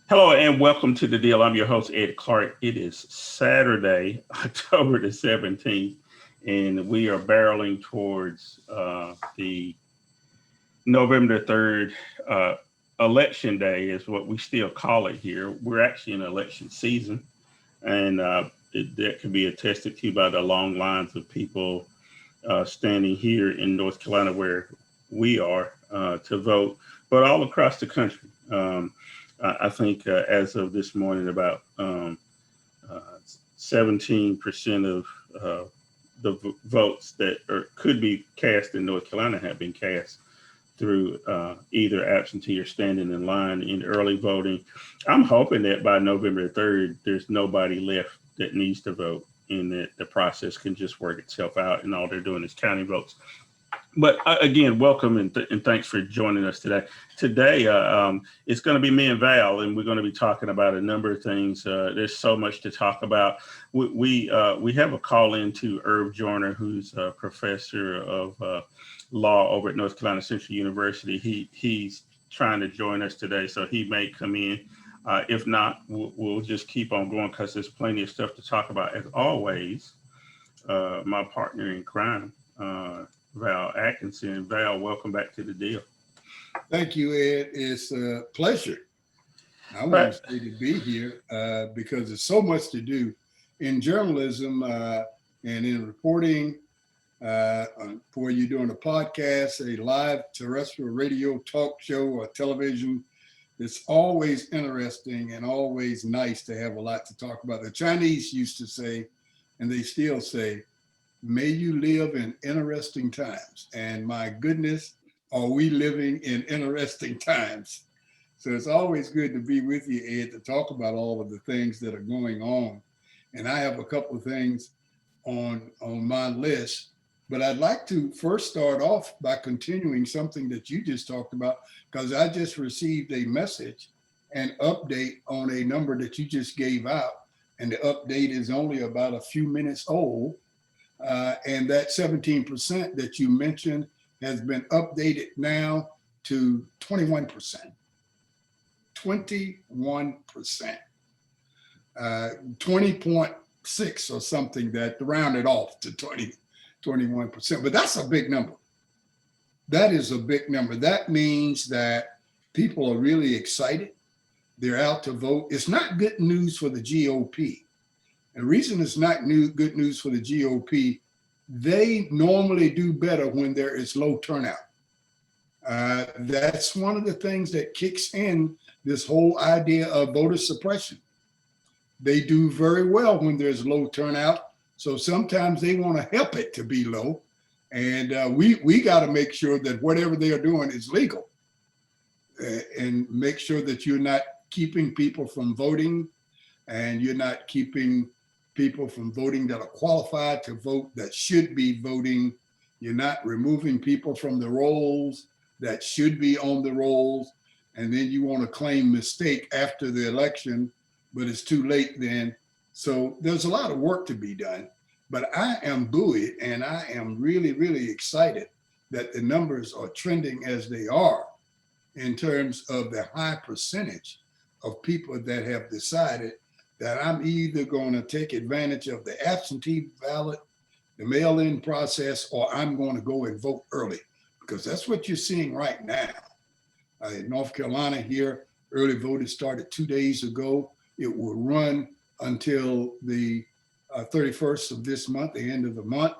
Hello and welcome to the deal. I'm your host, Ed Clark. It is Saturday, October the 17th, and we are barreling towards the November 3rd election day, is what we still call it here. We're actually in election season, and that can be attested to by the long lines of people standing here in North Carolina where we are to vote, but all across the country. I think as of this morning, about 17% of the votes that could be cast in North Carolina have been cast through either absentee or standing in line in early voting. I'm hoping that by November 3rd, there's nobody left that needs to vote and that the process can just work itself out and all they're doing is counting votes. But again, welcome and thanks for joining us today. Today, it's going to be me and Val, and we're going to be talking about a number of things. There's so much to talk about. We have a call in to Irv Joyner, who's a professor of law over at North Carolina Central University. He's trying to join us today, so he may come in. If not, we'll just keep on going because there's plenty of stuff to talk about. As always, my partner in crime, Val Atkinson. Val, welcome back to the deal. Thank you, Ed. It's a pleasure. I want to say to be here because there's so much to do in journalism and in reporting. For you doing a podcast, a live terrestrial radio talk show, or television, it's always interesting and always nice to have a lot to talk about. The Chinese used to say, and they still say, may you live in interesting times. And my goodness, are we living in interesting times? So it's always good to be with you, Ed, to talk about all of the things that are going on. And I have a couple of things on my list, but I'd like to first start off by continuing something that you just talked about, because I just received a message, an update on a number that you just gave out. And the update is only about a few minutes old. And that 17% that you mentioned has been updated now to 21%. 21%. 20.6 or something, that rounded off to 21%. But that's a big number. That is a big number. That means that people are really excited. They're out to vote. It's not good news for the GOP. The reason it's not good news for the GOP, they normally do better when there is low turnout. That's one of the things that kicks in this whole idea of voter suppression. They do very well when there's low turnout. So sometimes they want to help it to be low. And we got to make sure that whatever they are doing is legal and make sure that you're not keeping people from voting and you're not keeping people from voting that are qualified to vote, that should be voting. You're not removing people from the rolls that should be on the rolls. And then you want to claim mistake after the election, but it's too late then. So there's a lot of work to be done, but I am buoyed and I am really, really excited that the numbers are trending as they are in terms of the high percentage of people that have decided that I'm either going to take advantage of the absentee ballot, the mail-in process, or I'm going to go and vote early, because that's what you're seeing right now. In North Carolina here, early voting started 2 days ago. It will run until the 31st of this month, the end of the month.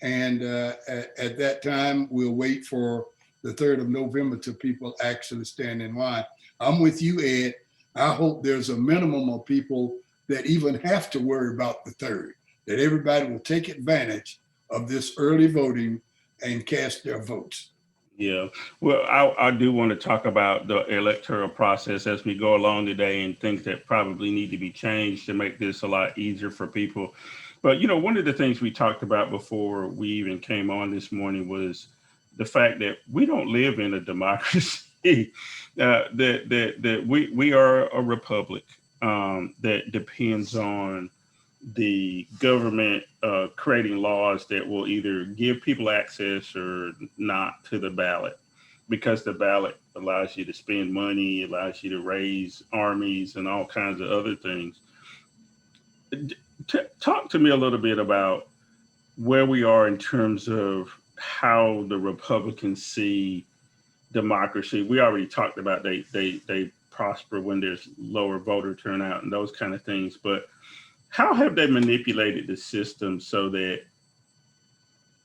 And at that time, we'll wait for the 3rd of November till people actually stand in line. I'm with you, Ed. I hope there's a minimum of people that even have to worry about the 3rd, that everybody will take advantage of this early voting and cast their votes. Yeah. Well, I do want to talk about the electoral process as we go along today and things that probably need to be changed to make this a lot easier for people. But, one of the things we talked about before we even came on this morning was the fact that we don't live in a democracy, that we are a republic that depends on the government creating laws that will either give people access or not to the ballot, because the ballot allows you to spend money, allows you to raise armies and all kinds of other things. Talk to me a little bit about where we are in terms of how the Republicans see democracy. We already talked about they prosper when there's lower voter turnout and those kind of things, but how have they manipulated the system so that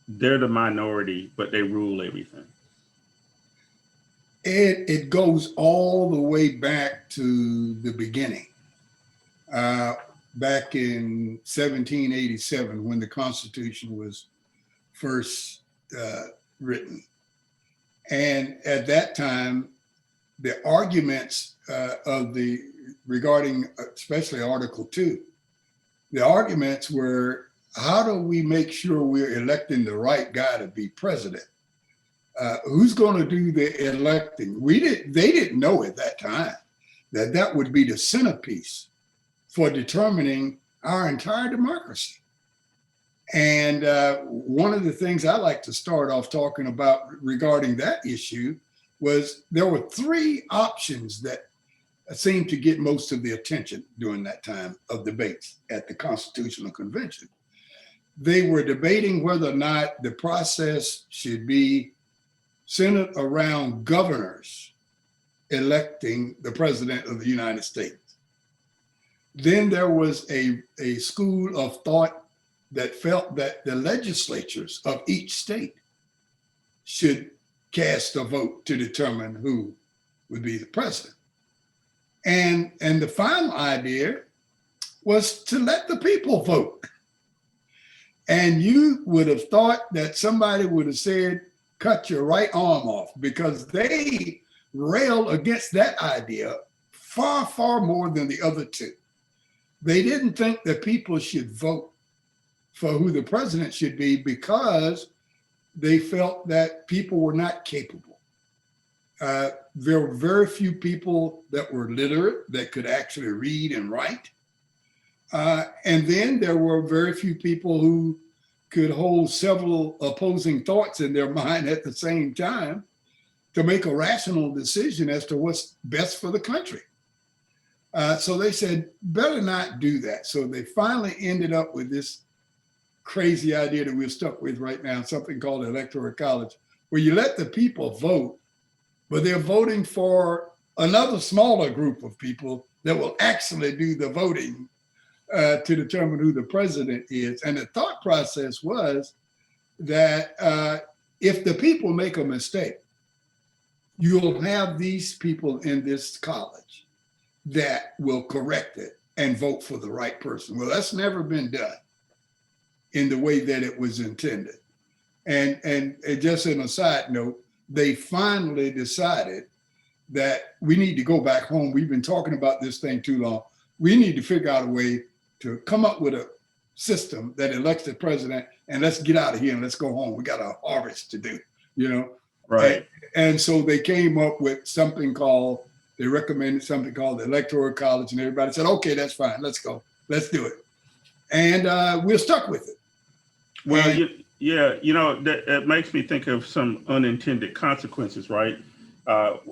they're the minority, but they rule everything? It goes all the way back to the beginning, back in 1787, when the Constitution was first written. And at that time, the arguments regarding especially Article 2, the arguments were, how do we make sure we're electing the right guy to be president? Who's going to do the electing? They didn't know at that time that would be the centerpiece for determining our entire democracy. And one of the things I like to start off talking about regarding that issue was there were 3 options that seemed to get most of the attention during that time of debates at the Constitutional Convention. They were debating whether or not the process should be centered around governors electing the president of the United States. Then there was a school of thought that felt that the legislatures of each state should cast a vote to determine who would be the president. And the final idea was to let the people vote. And you would have thought that somebody would have said, cut your right arm off, because they railed against that idea far, far more than the other 2. They didn't think that people should vote for who the president should be because they felt that people were not capable. There were very few people that were literate, that could actually read and write. And then there were very few people who could hold several opposing thoughts in their mind at the same time to make a rational decision as to what's best for the country. So they said, better not do that. So they finally ended up with this crazy idea that we're stuck with right now, something called electoral college, where you let the people vote, but they're voting for another smaller group of people that will actually do the voting to determine who the president is. And the thought process was that if the people make a mistake, you'll have these people in this college that will correct it and vote for the right person. Well, that's never been done in the way that it was intended. And just in a side note, they finally decided that we need to go back home. We've been talking about this thing too long. We need to figure out a way to come up with a system that elects the president, and let's get out of here and let's go home. We got a harvest to do, Right. And so they came up with they recommended something called the Electoral College, and everybody said, okay, that's fine. Let's go. Let's do it. And we're stuck with it. Well, that makes me think of some unintended consequences, right?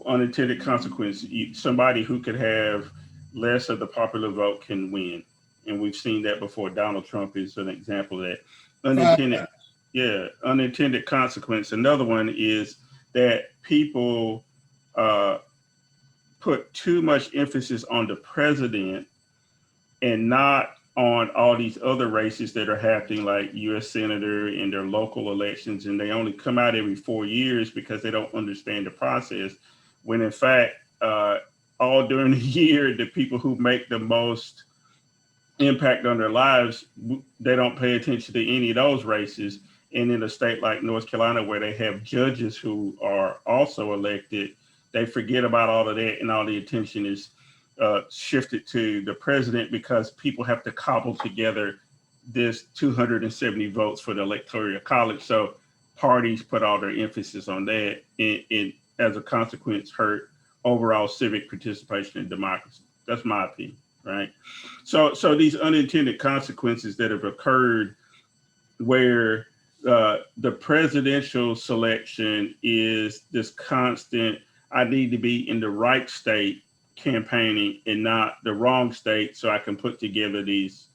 Unintended consequence. Somebody who could have less of the popular vote can win. And we've seen that before. Donald Trump is an example of that. Unintended consequence. Another one is that people put too much emphasis on the president and not on all these other races that are happening, like U.S. Senator and their local elections, and they only come out every 4 years because they don't understand the process. When in fact, all during the year, the people who make the most impact on their lives, they don't pay attention to any of those races. And in a state like North Carolina, where they have judges who are also elected, they forget about all of that, and all the attention is shifted to the president because people have to cobble together this 270 votes for the electoral college. So parties put all their emphasis on that, and as a consequence, hurt overall civic participation in democracy. That's my opinion, right? So these unintended consequences that have occurred, where the presidential selection is this constant, I need to be in the right state campaigning and not the wrong state so I can put together these,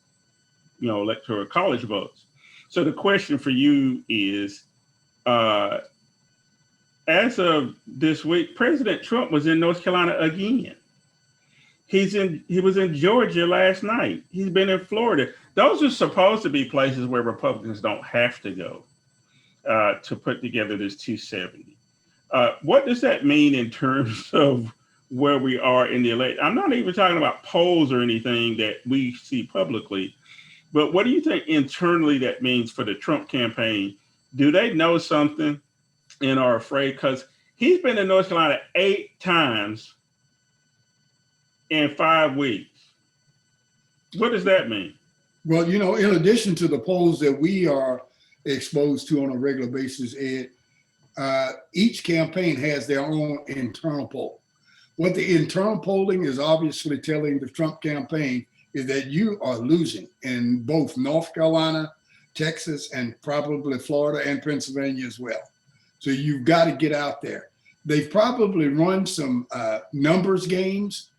electoral college votes. So the question for you is, as of this week, President Trump was in North Carolina again. He was in Georgia last night. He's been in Florida. Those are supposed to be places where Republicans don't have to go to put together this 270. What does that mean in terms of where we are in the election? I'm not even talking about polls or anything that we see publicly, but what do you think internally that means for the Trump campaign? Do they know something and are afraid? Because he's been in North Carolina 8 times in 5 weeks. What does that mean? Well, in addition to the polls that we are exposed to on a regular basis, Ed, each campaign has their own internal poll. What the internal polling is obviously telling the Trump campaign is that you are losing in both North Carolina, Texas, and probably Florida and Pennsylvania as well. So you've got to get out there. They've probably run some numbers games,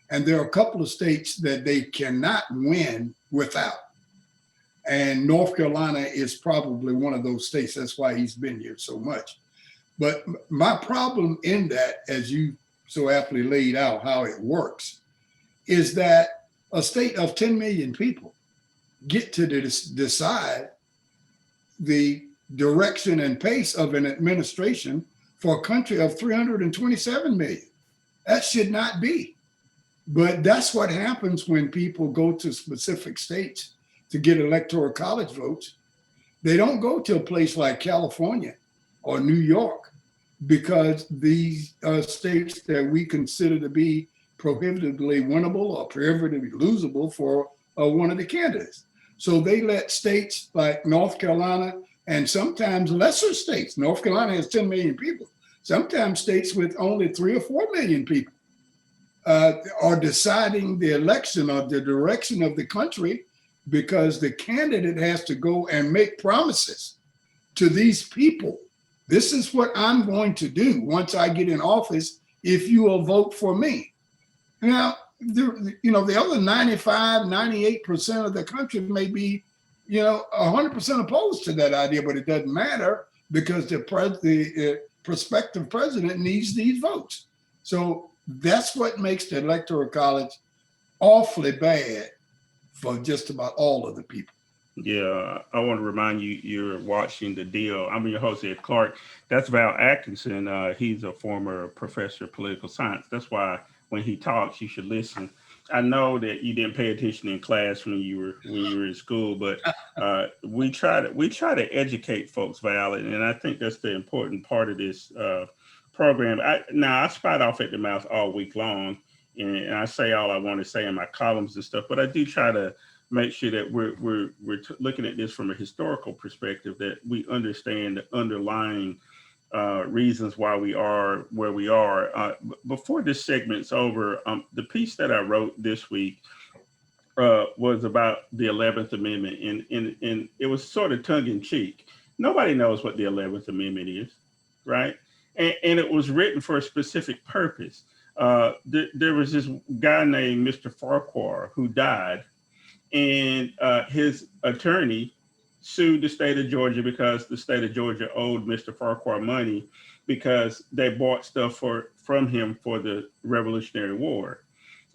and there are a couple of states that they cannot win without. And North Carolina is probably one of those states. That's why he's been here so much. But my problem in that, as you so aptly laid out how it works, is that a state of 10 million people get to decide the direction and pace of an administration for a country of 327 million. That should not be. But that's what happens when people go to specific states to get electoral college votes. They don't go to a place like California or New York, because these states that we consider to be prohibitively winnable or prohibitively losable for one of the candidates. So they let states like North Carolina and sometimes lesser states. North Carolina has 10 million people. Sometimes states with only 3 or 4 million people are deciding the election or the direction of the country, because the candidate has to go and make promises to these people. This is what I'm going to do once I get in office if you will vote for me. Now, the other 95, 98% of the country may be, 100% opposed to that idea, but it doesn't matter, because the prospective president needs these votes. So that's what makes the electoral college awfully bad for just about all of the people. Yeah, I want to remind you, you're watching The Deal. I'm your host, Ed Clark. That's Val Atkinson. He's a former professor of political science. That's why when he talks, you should listen. I know that you didn't pay attention in class when you were in school, but we try to educate folks, Val, and I think that's the important part of this program. I spout off at the mouth all week long, and I say all I want to say in my columns and stuff, but I do try to make sure that we're looking at this from a historical perspective, that we understand the underlying reasons why we are where we are. Before this segment's over, the piece that I wrote this week was about the 11th Amendment, and it was sort of tongue in cheek. Nobody knows what the 11th Amendment is, right? And it was written for a specific purpose. There was this guy named Mr. Farquhar who died, and his attorney sued the state of Georgia because the state of Georgia owed Mr. Farquhar money because they bought stuff from him for the Revolutionary War.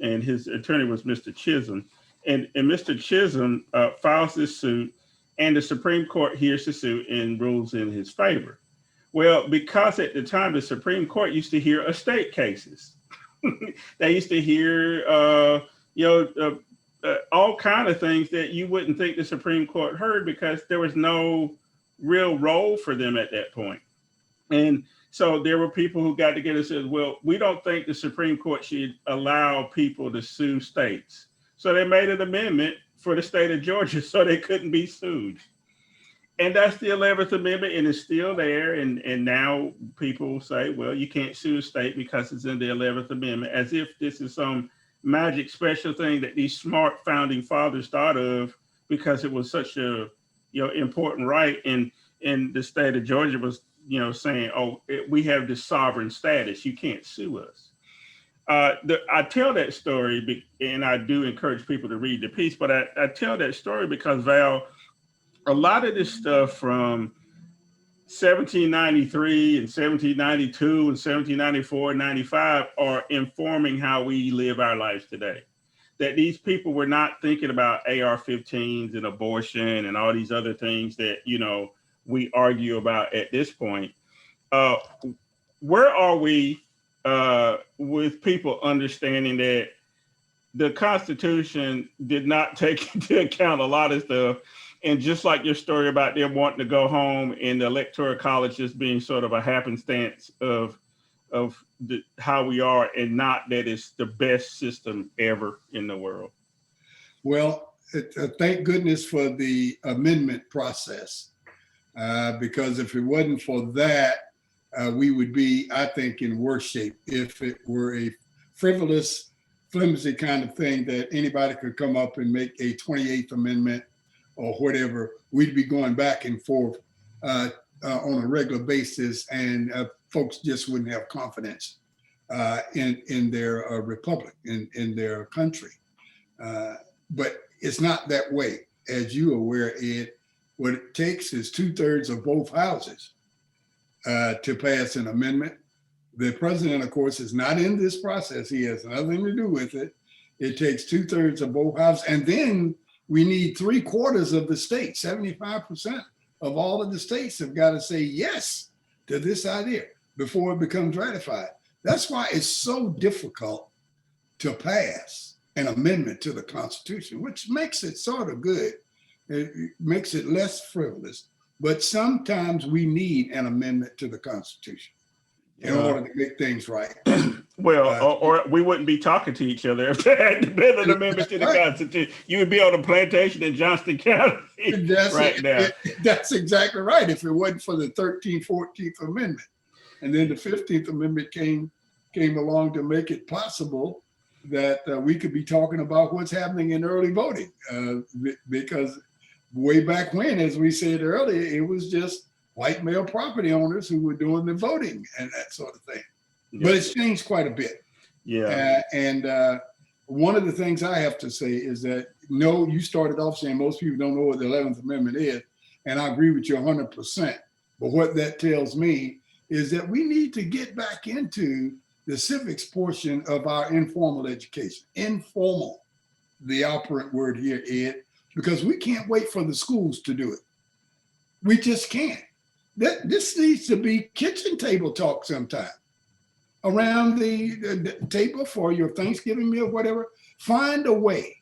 And his attorney was Mr. Chisholm. and Mr. Chisholm files this suit, and the Supreme Court hears the suit and rules in his favor. Well, because at the time the Supreme Court used to hear estate cases, they used to hear all kind of things that you wouldn't think the Supreme Court heard because there was no real role for them at that point. And so there were people who got together and said, well, we don't think the Supreme Court should allow people to sue states. So they made an amendment for the state of Georgia so they couldn't be sued. And that's the 11th Amendment, and it's still there. And now people say, well, you can't sue a state because it's in the 11th Amendment, as if this is some magic special thing that these smart founding fathers thought of because it was such a important right. And the state of Georgia was saying, we have this sovereign status. You can't sue us. I tell that story, and I do encourage people to read the piece, but I tell that story because, Val, a lot of this stuff from 1793 and 1792 and 1794 and 95 are informing how we live our lives today. That these people were not thinking about AR-15s and abortion and all these other things that, we argue about at this point. Where are we with people understanding that the Constitution did not take into account a lot of stuff? And just like your story about them wanting to go home and the Electoral College just being sort of a happenstance of how we are, and not that it's the best system ever in the world. Well, thank goodness for the amendment process, because if it wasn't for that, we would be, I think, in worse shape. If it were a frivolous, flimsy kind of thing that anybody could come up and make a 28th Amendment or whatever, we'd be going back and forth on a regular basis, and folks just wouldn't have confidence in their republic, in their country. But it's not that way. As you are aware, Ed, what it takes is 2/3 of both houses to pass an amendment. The president, of course, is not in this process. He has nothing to do with it. It takes 2/3 of both houses, and then we need 3/4 of the states. 75% of all of the states have got to say yes to this idea before it becomes ratified. That's why it's so difficult to pass an amendment to the Constitution, which makes it sort of good. It makes it less frivolous. But sometimes we need an amendment to the Constitution in order to make things right. Well, or we wouldn't be talking to each other if there hadn't been an amendment to the Constitution. You would be on a plantation in Johnston County right now. That's exactly right. If it wasn't for the 13th, 14th Amendment. And then the 15th Amendment came along to make it possible that we could be talking about what's happening in early voting. Because way back when, as we said earlier, it was just white male property owners who were doing the voting and that sort of thing. Yeah. But it's changed quite a bit. Yeah. And one of the things I have to say is that, no, you started off saying most people don't know what the 11th Amendment is. And I agree with you 100%. But what that tells me is that we need to get back into the civics portion of our informal education. Informal, the operant word here, Ed, because we can't wait for the schools to do it. We just can't. This needs to be kitchen table talk sometime. Around the table for your Thanksgiving meal, whatever, find a way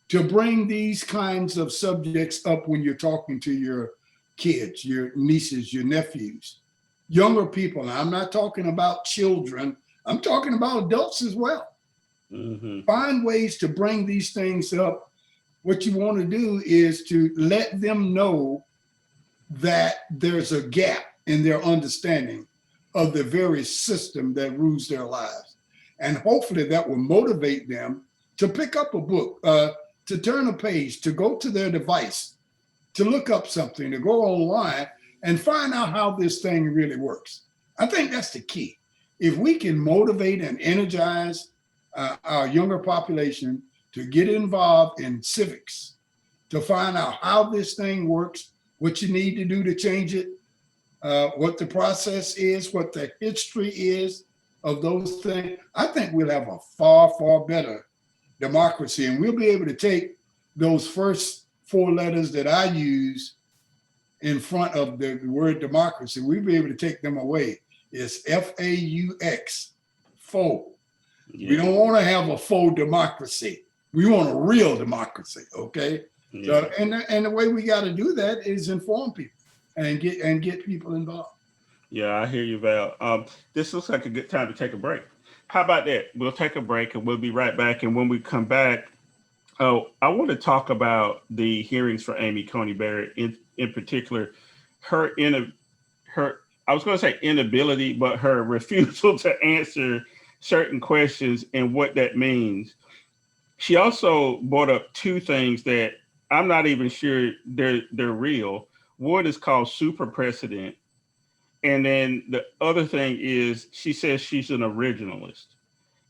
to bring these kinds of subjects up when you're talking to your kids, your nieces, your nephews, younger people. Now, I'm not talking about children. I'm talking about adults as well. Mm-hmm. Find ways to bring these things up. What you want to do is to let them know that there's a gap in their understanding of the very system that rules their lives. And hopefully that will motivate them to pick up a book, to turn a page, to go to their device, to look up something, to go online and find out how this thing really works. I think that's the key. If we can motivate and energize our younger population to get involved in civics, to find out how this thing works, what you need to do to change it, what the process is, what the history is of those things, I think we'll have a far, far better democracy. And we'll be able to take those first four letters that I use in front of the word democracy, we'd be able to take them away. It's FAUX, faux. Yeah. We don't want to have a faux democracy. We want a real democracy, okay? Yeah. So, and the way we got to do that is inform people and get people involved. Yeah, I hear you, Val. This looks like a good time to take a break. How about that? We'll take a break and we'll be right back. And when we come back, I want to talk about the hearings for Amy Coney Barrett, in particular, her I was going to say inability, but her refusal to answer certain questions and what that means. She also brought up two things that I'm not even sure they're real. One is called super precedent. And then the other thing is she says she's an originalist.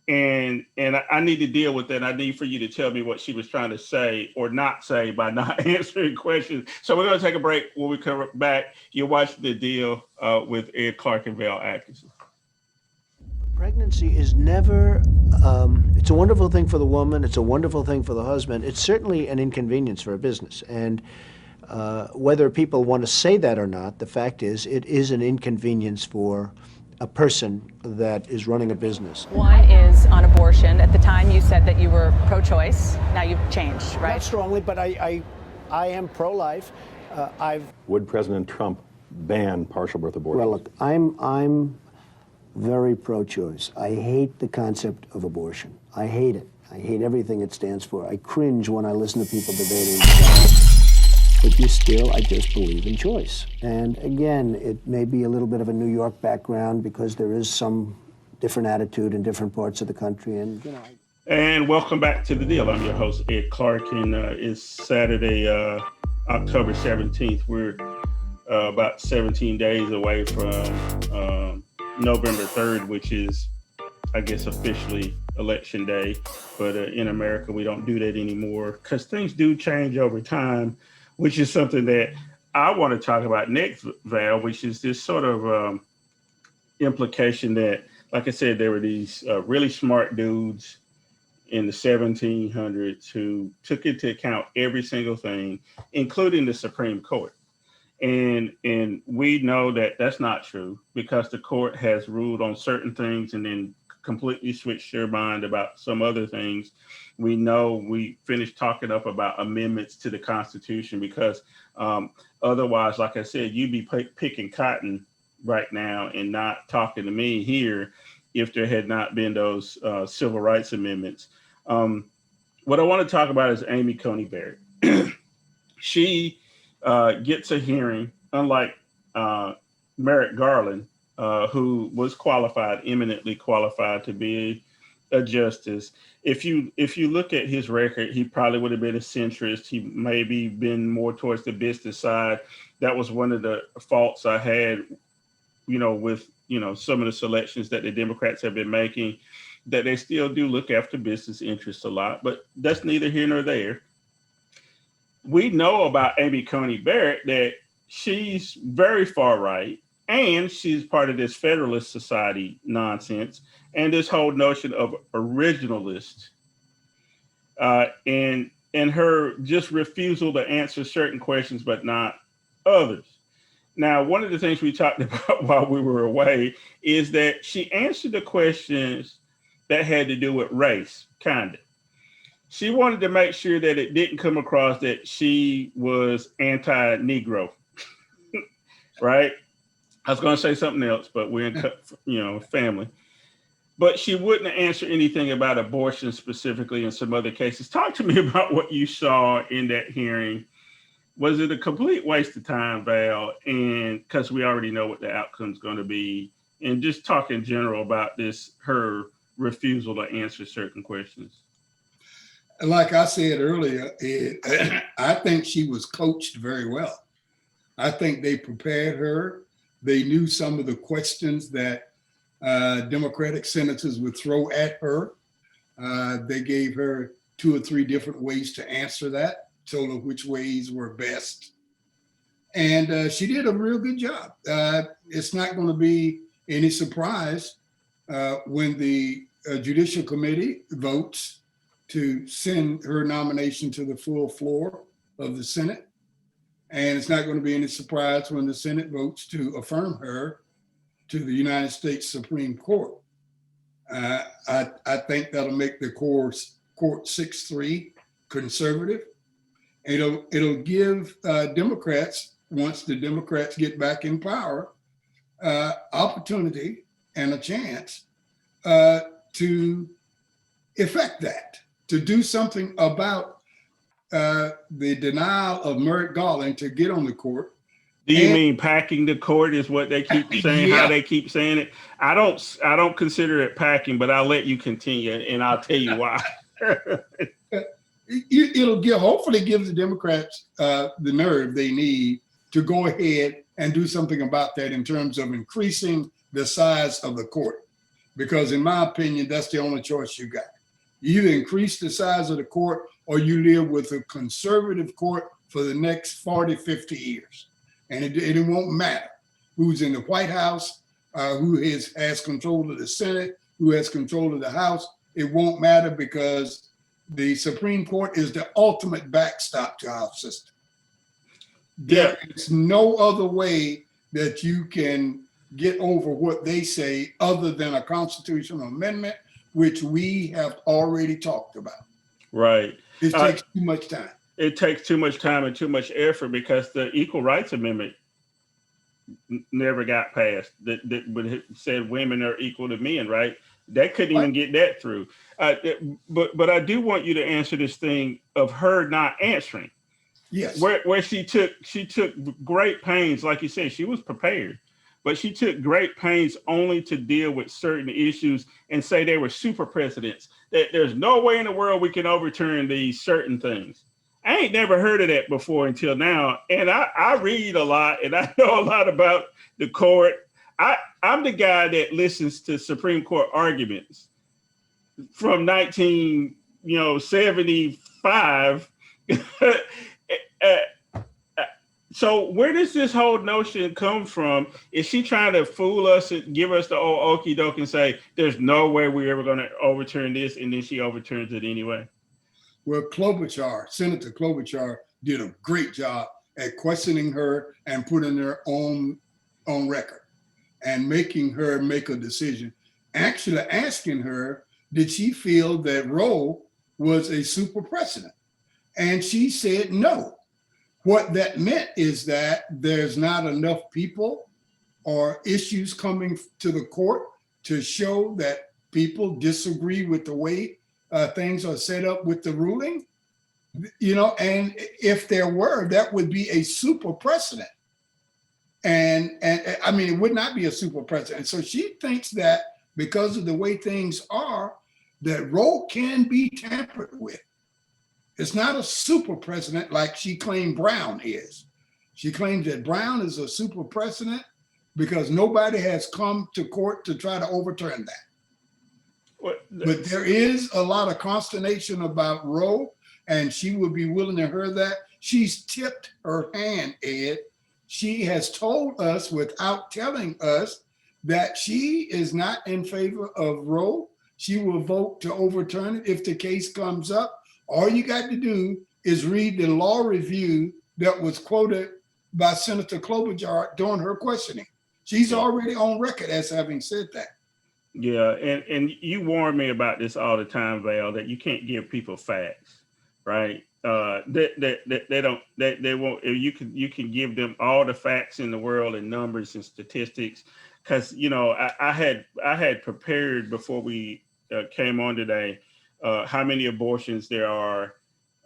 And I need to deal with that. I need for you to tell me what she was trying to say or not say by not answering questions. So we're going to take a break. When we come back, you'll watch The Deal with Ed Clark and Val Atkinson. Pregnancy is never, it's a wonderful thing for the woman. It's a wonderful thing for the husband. It's certainly an inconvenience for a business. And whether people want to say that or not, the fact is it is an inconvenience for a person that is running a business. One is on abortion. At the time you said that you were pro-choice. Now you've changed, right? Not strongly, but I am pro-life. Would President Trump ban partial birth abortion? Well, look, I'm very pro-choice. I hate the concept of abortion. I hate it. I hate everything it stands for. I cringe when I listen to people debating. But I just believe in choice. And again, it may be a little bit of a New York background because there is some different attitude in different parts of the country. And, And welcome back to The Deal. I'm your host, Ed Clark, and it's Saturday, October 17th. We're about 17 days away from November 3rd, which is, I guess, officially Election Day. But in America, we don't do that anymore because things do change over time, which is something that I want to talk about next, Val, which is this sort of implication that, like I said, there were these really smart dudes in the 1700s who took into account every single thing, including the Supreme Court. And we know that that's not true because the court has ruled on certain things and then completely switched their mind about some other things. We know we finished talking up about amendments to the Constitution because otherwise, like I said, you'd be picking cotton right now and not talking to me here if there had not been those civil rights amendments. What I want to talk about is Amy Coney Barrett. She gets a hearing, unlike Merrick Garland, who was eminently qualified to be a justice. If you look at his record, he probably would have been a centrist. He maybe been more towards the business side. That was one of the faults I had, with some of the selections that the Democrats have been making, that they still do look after business interests a lot. But that's neither here nor there. We know about Amy Coney Barrett that she's very far right, and she's part of this Federalist Society nonsense and this whole notion of originalist, and her just refusal to answer certain questions but not others. Now, one of the things we talked about while we were away is that she answered the questions that had to do with race, kind of. She wanted to make sure that it didn't come across that she was anti-Negro, right? I was going to say something else, but we're in, family. But she wouldn't answer anything about abortion specifically in some other cases. Talk to me about what you saw in that hearing. Was it a complete waste of time, Val? And because we already know what the outcome's going to be, and just talk in general about her refusal to answer certain questions. Like I said earlier, I think she was coached very well. I think they prepared her. They knew some of the questions that Democratic senators would throw at her. They gave her 2 or 3 different ways to answer that, told her which ways were best. And she did a real good job. It's not going to be any surprise when the Judicial Committee votes to send her nomination to the full floor of the Senate. And it's not going to be any surprise when the Senate votes to affirm her to the United States Supreme Court. I think that'll make the court 6-3 conservative. It'll give Democrats, once the Democrats get back in power, opportunity and a chance to effect that, to do something about the denial of Merrick Garland to get on the court. Do you mean packing the court is what they keep saying? Yeah. How they keep saying it? I don't consider it packing, but I'll let you continue, and I'll tell you why. It'll hopefully give the Democrats the nerve they need to go ahead and do something about that in terms of increasing the size of the court. Because in my opinion, that's the only choice you got. You either increase the size of the court or you live with a conservative court for the next 40, 50 years. And it won't matter who's in the White House, who has control of the Senate, who has control of the House. It won't matter because the Supreme Court is the ultimate backstop to our system. There is no other way that you can get over what they say other than a constitutional amendment, which we have already talked about. Right. It takes too much time. It takes too much time and too much effort because the Equal Rights Amendment never got passed. That it said women are equal to men, right? That couldn't even get that through. But I do want you to answer this thing of her not answering. Yes. Where she took great pains, like you said, she was prepared, but she took great pains only to deal with certain issues and say they were super precedents. That there's no way in the world we can overturn these certain things. I ain't never heard of that before until now. And I read a lot and I know a lot about the court. I'm the guy that listens to Supreme Court arguments from 1975. So where does this whole notion come from? Is she trying to fool us and give us the old okie doke and say, there's no way we're ever going to overturn this, and then she overturns it anyway? Well, Senator Klobuchar did a great job at questioning her and putting her on record and making her make a decision, actually asking her, did she feel that Roe was a super precedent? And she said no. What that meant is that there's not enough people or issues coming to the court to show that people disagree with the way things are set up with the ruling, and if there were, that would be a super precedent. And I mean, it would not be a super precedent. So she thinks that because of the way things are, that Roe can be tampered with. It's not a super precedent like she claimed Brown is. She claims that Brown is a super precedent because nobody has come to court to try to overturn that. But there is a lot of consternation about Roe, and she would be willing to hear that. She's tipped her hand, Ed. She has told us without telling us that she is not in favor of Roe. She will vote to overturn it if the case comes up. All you got to do is read the law review that was quoted by Senator Klobuchar during her questioning. She's already on record as having said that. Yeah, and you warn me about this all the time, Val, that you can't give people facts, right? They won't. You can give them all the facts in the world and numbers and statistics, because I had prepared before we came on today how many abortions there are,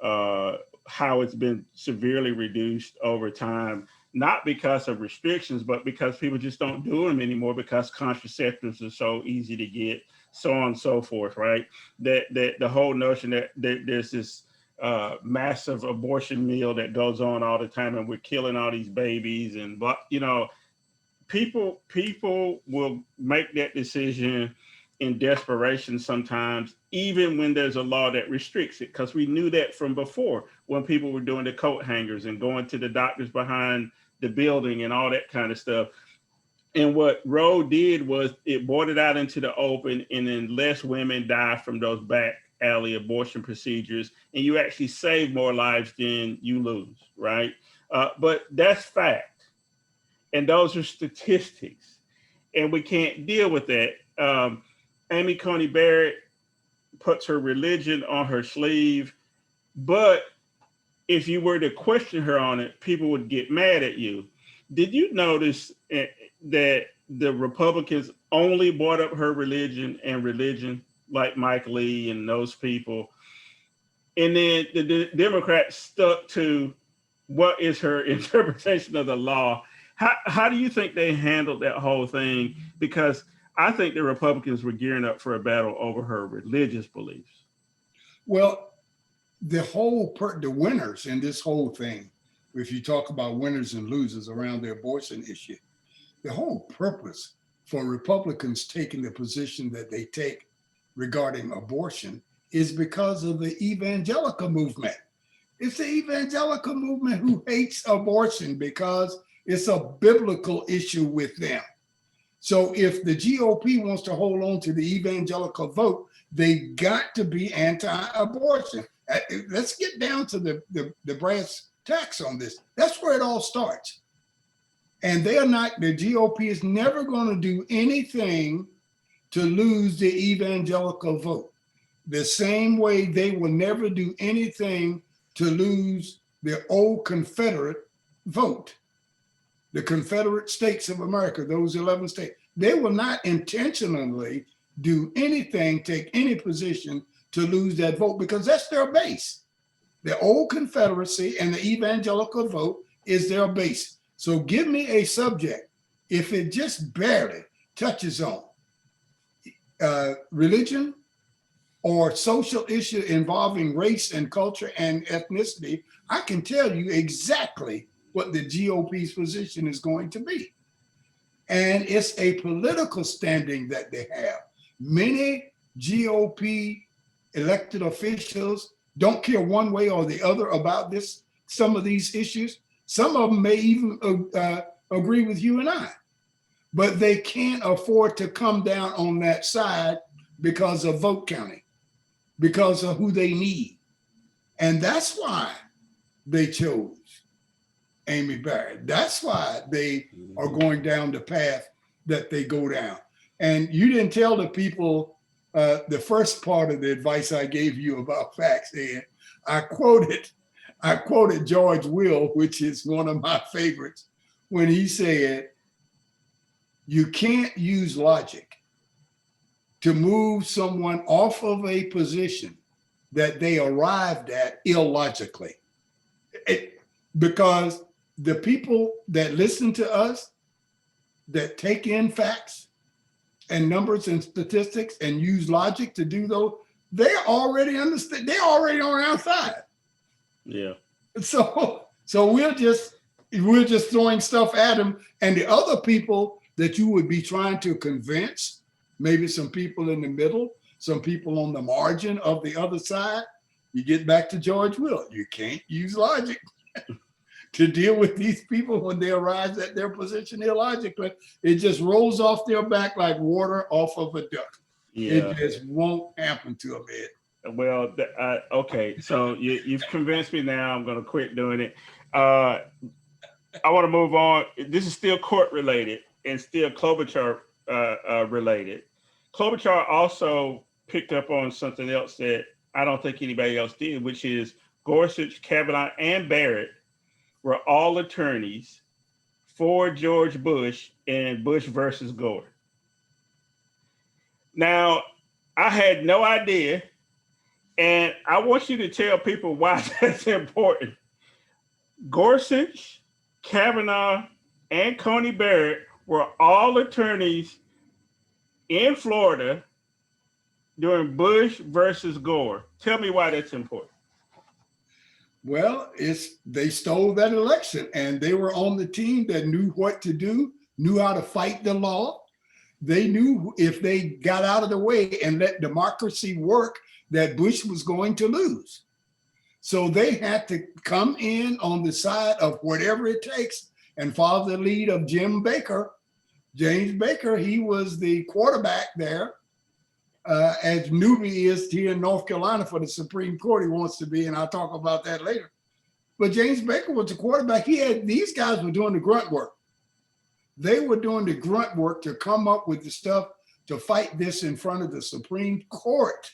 how it's been severely reduced over time. Not because of restrictions, but because people just don't do them anymore because contraceptives are so easy to get, so on and so forth, right? That the whole notion that there's this massive abortion mill that goes on all the time and we're killing all these babies and, people will make that decision in desperation sometimes, even when there's a law that restricts it, because we knew that from before when people were doing the coat hangers and going to the doctors behind the building and all that kind of stuff. And what Roe did was it brought it out into the open, and then less women die from those back alley abortion procedures, and you actually save more lives than you lose, right? But that's fact. And those are statistics. And we can't deal with that. Amy Coney Barrett puts her religion on her sleeve, but if you were to question her on it, people would get mad at you. Did you notice that the Republicans only brought up her religion and religion, like Mike Lee and those people, and then the Democrats stuck to what is her interpretation of the law? How do you think they handled that whole thing? Because I think the Republicans were gearing up for a battle over her religious beliefs. Well, the winners in this whole thing, if you talk about winners and losers around the abortion issue, the whole purpose for Republicans taking the position that they take regarding abortion is because of the evangelical movement. It's the evangelical movement who hates abortion because it's a biblical issue with them. So if the GOP wants to hold on to the evangelical vote, they got to be anti-abortion. Let's get down to the brass tacks on this. That's where it all starts. And the GOP is never going to do anything to lose the evangelical vote. The same way they will never do anything to lose the old Confederate vote. The Confederate States of America, those 11 states, they will not intentionally do anything, take any position to lose that vote because that's their base. The old Confederacy and the evangelical vote is their base. So give me a subject, if it just barely touches on religion or social issue involving race and culture and ethnicity, I can tell you exactly what the GOP's position is going to be. And it's a political standing that they have. Many GOP elected officials don't care one way or the other about some of these issues. Some of them may even agree with you and I, but they can't afford to come down on that side because of vote counting, because of who they need. And that's why they chose Amy Barrett. That's why they are going down the path that they go down. And you didn't tell the people the first part of the advice I gave you about facts, Ed. I quoted George Will, which is one of my favorites, when he said, you can't use logic to move someone off of a position that they arrived at illogically. Because the people that listen to us, that take in facts and numbers and statistics and use logic to do those, they already understand, they're already on our side. Yeah. So we're just throwing stuff at them, and the other people that you would be trying to convince, maybe some people in the middle, some people on the margin of the other side, you get back to George Will. You can't use logic to deal with these people when they arrive at their position illogically. It just rolls off their back like water off of a duck. Yeah. It just won't happen to them, Ed. Well, okay. So you've convinced me now. I'm going to quit doing it. I want to move on. This is still court related and still Klobuchar related. Klobuchar also picked up on something else that I don't think anybody else did, which is Gorsuch, Kavanaugh, and Barrett were all attorneys for George Bush and Bush versus Gore. Now, I had no idea, and I want you to tell people why that's important. Gorsuch, Kavanaugh, and Coney Barrett were all attorneys in Florida during Bush versus Gore. Tell me why that's important. Well, they stole that election, and they were on the team that knew what to do, knew how to fight the law. They knew if they got out of the way and let democracy work, that Bush was going to lose. So they had to come in on the side of whatever it takes and follow the lead of James Baker. He was the quarterback there. as Newby is here in North Carolina for the Supreme Court. He wants to be, and I'll talk about that later. But James Baker was the quarterback. These guys were doing the grunt work. They were doing the grunt work to come up with the stuff to fight this in front of the Supreme Court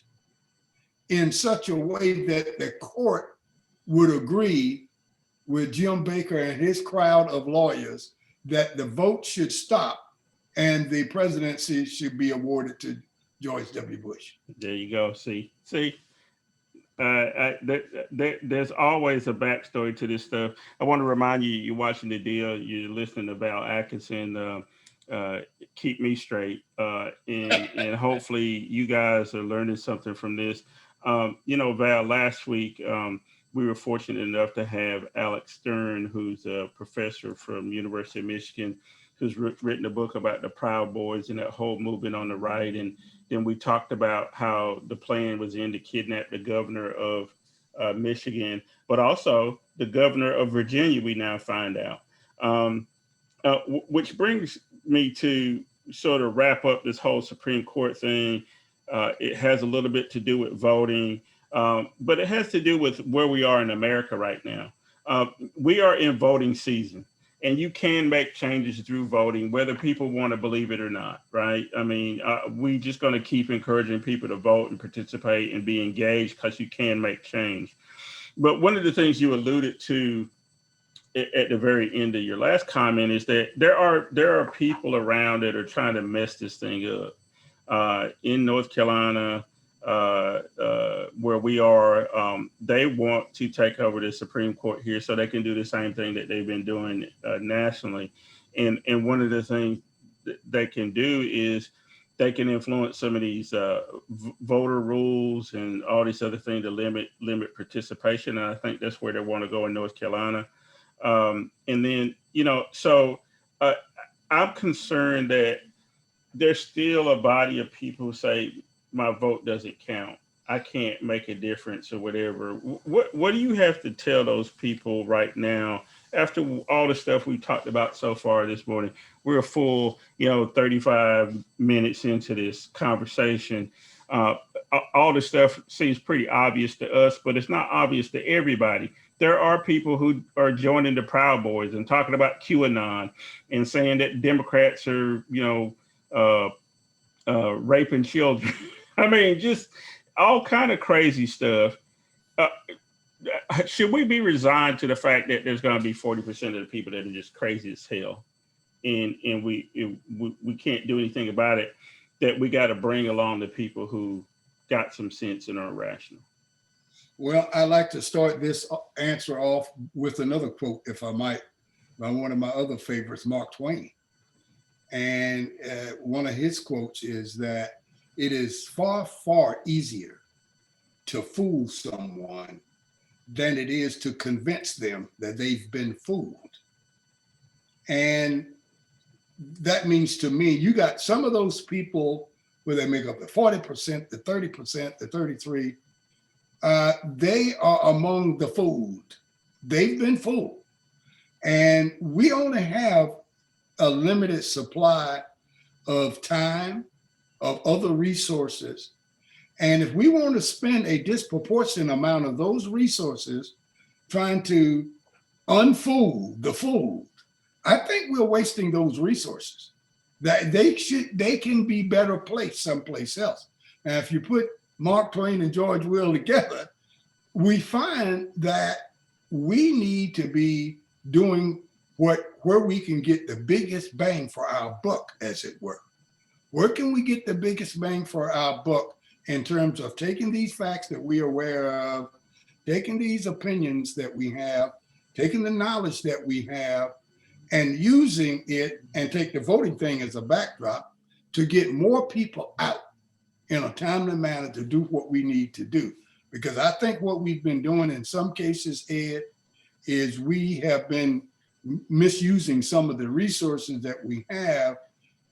in such a way that the court would agree with Jim Baker and his crowd of lawyers that the vote should stop and the presidency should be awarded to George W. Bush. There you go. See, there's always a backstory to this stuff. I want to remind you, you're watching The Deal, you're listening to Val Atkinson, Keep Me Straight, and hopefully you guys are learning something from this. Val, last week, we were fortunate enough to have Alex Stern, who's a professor from University of Michigan, who's written a book about the Proud Boys and that whole movement on the right. And then we talked about how the plan was in to kidnap the governor of Michigan, but also the governor of Virginia, we now find out. Which brings me to sort of wrap up this whole Supreme Court thing. It has a little bit to do with voting, but it has to do with where we are in America right now. We are in voting season, and you can make changes through voting, whether people want to believe it or not, right? I mean, we're just going to keep encouraging people to vote and participate and be engaged because you can make change. But one of the things you alluded to at the very end of your last comment is that there are people around that are trying to mess this thing up. In North Carolina, where we are, they want to take over the Supreme Court here so they can do the same thing that they've been doing nationally. And one of the things that they can do is they can influence some of these voter rules and all these other things to limit participation. And I think that's where they want to go in North Carolina. And then, so I'm concerned that there's still a body of people who say my vote doesn't count. I can't make a difference or whatever. What do you have to tell those people right now after all the stuff we talked about so far this morning? We're a full, 35 minutes into this conversation. All the stuff seems pretty obvious to us, but it's not obvious to everybody. There are people who are joining the Proud Boys and talking about QAnon and saying that Democrats are, raping children. I mean, just all kind of crazy stuff. Should we be resigned to the fact that there's going to be 40% of the people that are just crazy as hell, and we can't do anything about it? That we got to bring along the people who got some sense and are rational. Well, I'd like to start this answer off with another quote, if I might, by one of my other favorites, Mark Twain. And one of his quotes is that it is far, far easier to fool someone than it is to convince them that they've been fooled. And that means to me, you got some of those people where they make up the 40%, the 30%, the 33%. They are among the fooled. They've been fooled. And we only have a limited supply of time, of other resources. And if we want to spend a disproportionate amount of those resources trying to unfool the fooled, I think we're wasting those resources. That they can be better placed someplace else. And if you put Mark Twain and George Will together, we find that we need to be doing where we can get the biggest bang for our buck, as it were. Where can we get the biggest bang for our buck in terms of taking these facts that we are aware of, taking these opinions that we have, taking the knowledge that we have, and using it, and take the voting thing as a backdrop to get more people out in a timely manner to do what we need to do. Because I think what we've been doing in some cases, Ed, is we have been misusing some of the resources that we have,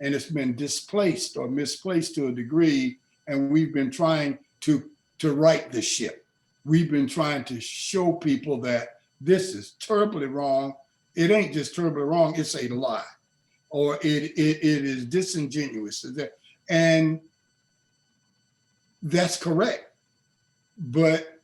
and it's been displaced or misplaced to a degree, and we've been trying to right the ship. We've been trying to show people that this is terribly wrong. It ain't just terribly wrong, it's a lie, or it is disingenuous. And That's correct. But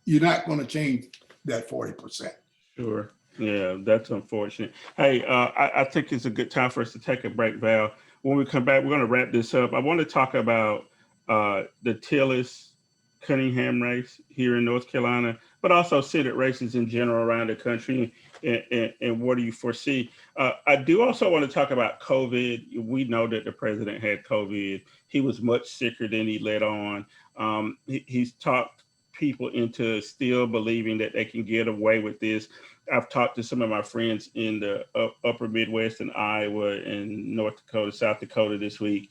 you're not going to change that 40%. Sure. Yeah, that's unfortunate. Hey, I think it's a good time for us to take a break, Val. When we come back, we're going to wrap this up. I want to talk about the Tillis Cunningham race here in North Carolina, but also Senate races in general around the country. And what do you foresee? I do also want to talk about COVID. We know that the president had COVID. He was much sicker than he let on. He's talked people into still believing that they can get away with this. I've talked to some of my friends in the upper Midwest and Iowa and North Dakota, South Dakota this week.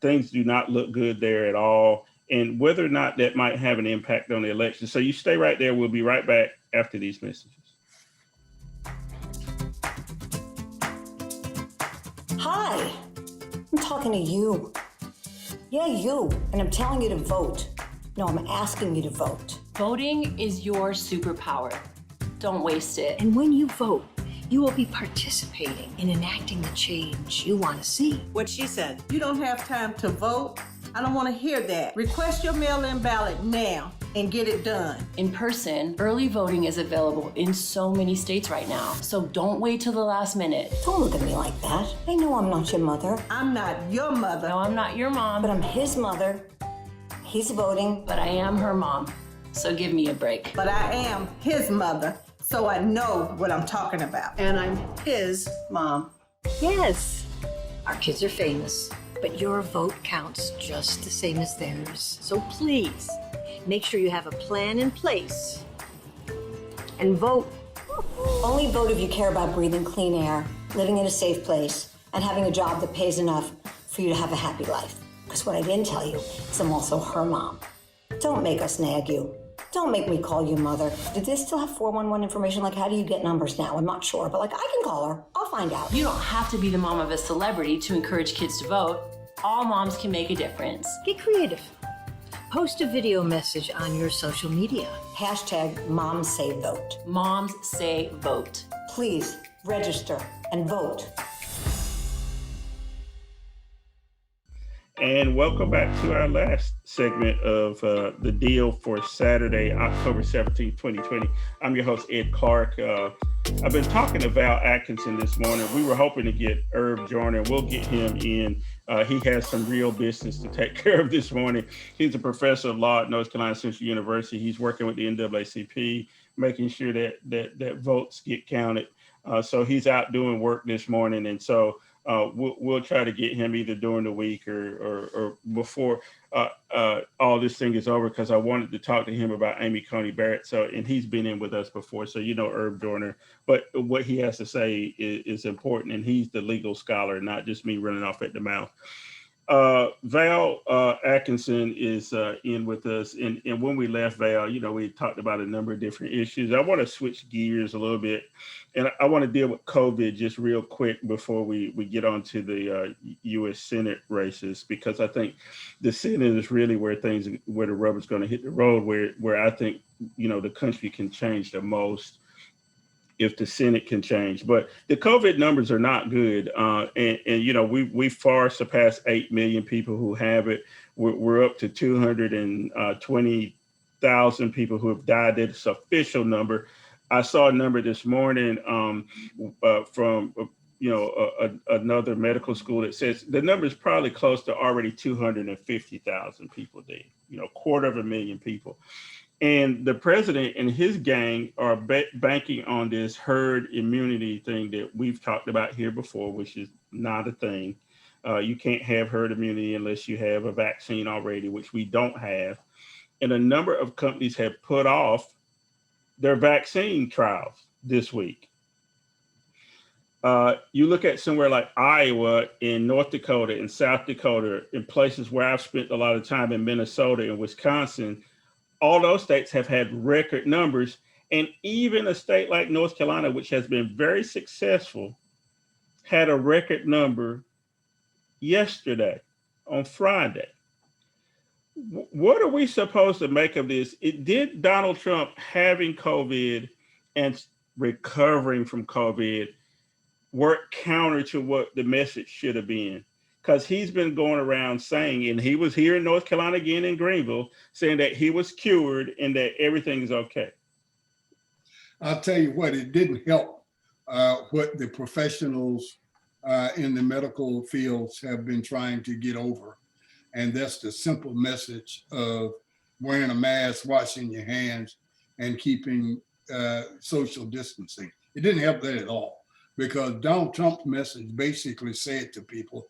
Things do not look good there at all. And whether or not that might have an impact on the election. So you stay right there. We'll be right back after these messages. Hi, I'm talking to you. Yeah, you. And I'm telling you to vote. No, I'm asking you to vote. Voting is your superpower. Don't waste it. And when you vote, you will be participating in enacting the change you want to see. What she said. You don't have time to vote? I don't want to hear that. Request your mail-in ballot now and get it done. In person, early voting is available in so many states right now. So don't wait till the last minute. Don't look at me like that. I know I'm not your mother. I'm not your mother. No, I'm not your mom. But I'm his mother. He's voting. But I am her mom. So give me a break. But I am his mother, so I know what I'm talking about. And I'm his mom. Yes, our kids are famous, but your vote counts just the same as theirs. So please, make sure you have a plan in place and vote. Only vote if you care about breathing clean air, living in a safe place, and having a job that pays enough for you to have a happy life. Because what I didn't tell you is I'm also her mom. Don't make us nag you. Don't make me call you mother. Do they still have 411 information? Like, how do you get numbers now? I'm not sure, but like, I can call her. I'll find out. You don't have to be the mom of a celebrity to encourage kids to vote. All moms can make a difference. Get creative. Post a video message on your social media. Hashtag Moms Say Vote. Moms say vote. Please register and vote. And welcome back to our last segment of the deal for Saturday, October 17th, 2020. I'm your host, Ed Clark. I've been talking to Val Atkinson this morning. We were hoping to get Herb Joyner. We'll get him in. He has some real business to take care of this morning. He's a professor of law at North Carolina Central University. He's working with the NAACP, making sure that votes get counted. So he's out doing work this morning. And so we'll try to get him either during the week or before all this thing is over, because I wanted to talk to him about Amy Coney Barrett. And he's been in with us before, so you know Herb Joyner. But what he has to say is important, and he's the legal scholar, not just me running off at the mouth. Val Atkinson is in with us, and when we left, Val, we talked about a number of different issues. I want to switch gears a little bit, and I want to deal with COVID just real quick before we get on to the U.S. Senate races, because I think the Senate is really where the rubber's going to hit the road, where I think the country can change the most if the Senate can change. But the COVID numbers are not good. And we far surpassed 8 million people who have it. We're up to 220,000 people who have died. That's an official number. I saw a number this morning from another medical school that says the number is probably close to already 250,000 people dead, 250,000 people. And the president and his gang are banking on this herd immunity thing that we've talked about here before, which is not a thing. You can't have herd immunity unless you have a vaccine already, which we don't have. And a number of companies have put off their vaccine trials this week. You look at somewhere like Iowa and North Dakota and South Dakota, in places where I've spent a lot of time in Minnesota and Wisconsin. All those states have had record numbers, and even a state like North Carolina, which has been very successful, had a record number yesterday on Friday. What are we supposed to make of this? Did Donald Trump having COVID and recovering from COVID work counter to what the message should have been? because he's been going around saying, and he was here in North Carolina again in Greenville, saying that he was cured and that everything is okay. I'll tell you what, it didn't help what the professionals in the medical fields have been trying to get over. And that's the simple message of wearing a mask, washing your hands, and keeping social distancing. It didn't help that at all, because Donald Trump's message basically said to people,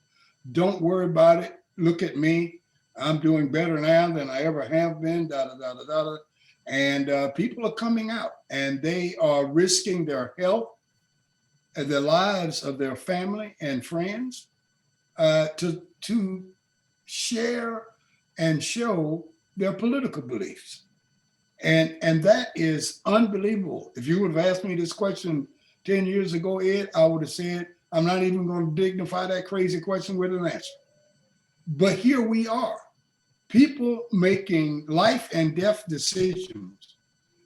don't worry about it. Look at me. I'm doing better now than I ever have been, da, da, da, da, da, da. And people are coming out and they are risking their health and the lives of their family and friends to share and show their political beliefs. And that is unbelievable. If you would have asked me this question 10 years ago, Ed, I would have said, I'm not even going to dignify that crazy question with an answer. But here we are, people making life and death decisions,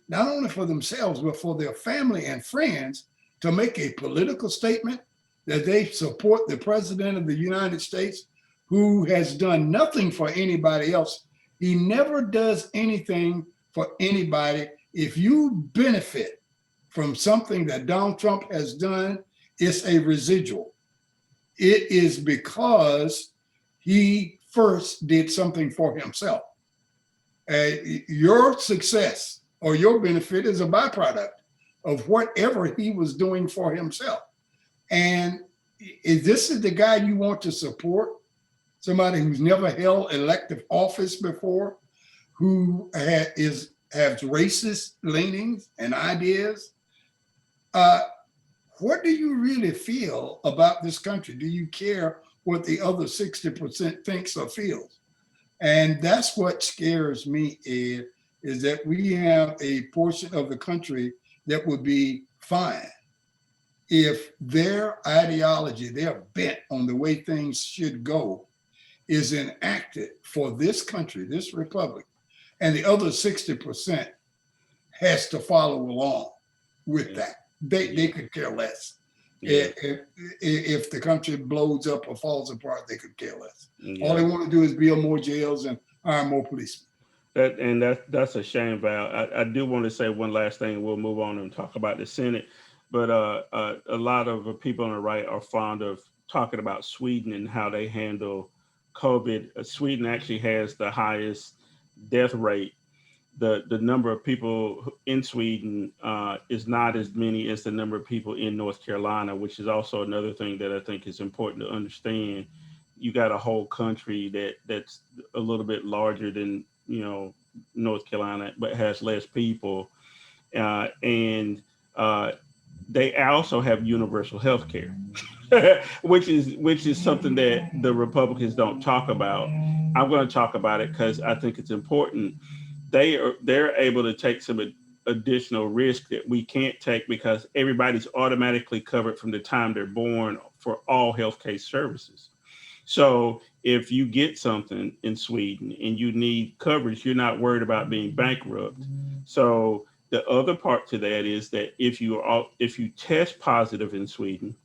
not only for themselves, but for their family and friends, to make a political statement that they support the president of the United States, who has done nothing for anybody else. He never does anything for anybody. If you benefit from something that Donald Trump has done, it's a residual. It is because he first did something for himself. Your success or your benefit is a byproduct of whatever he was doing for himself. And if this is the guy you want to support, somebody who's never held elective office before, who has racist leanings and ideas, what do you really feel about this country? Do you care what the other 60% thinks or feels? And that's what scares me, Ed, is that we have a portion of the country that would be fine if their ideology, their bent on the way things should go, is enacted for this country, this republic, and the other 60% has to follow along with that. They could care less. Yeah. If the country blows up or falls apart, they could care less. Yeah. All they want to do is build more jails and hire more policemen. That's a shame, Val. I do want to say one last thing. We'll move on and talk about the Senate. But a lot of people on the right are fond of talking about Sweden and how they handle COVID. Sweden actually has the highest death rate. The number of people in Sweden is not as many as the number of people in North Carolina, which is also another thing that I think is important to understand. You got a whole country that's a little bit larger than, North Carolina, but has less people. And they also have universal health care, which is something that the Republicans don't talk about. I'm going to talk about it because I think it's important. They're able to take some additional risk that we can't take because everybody's automatically covered from the time they're born for all healthcare services. So if you get something in Sweden and you need coverage, you're not worried about being bankrupt. So the other part to that is that if you test positive in Sweden,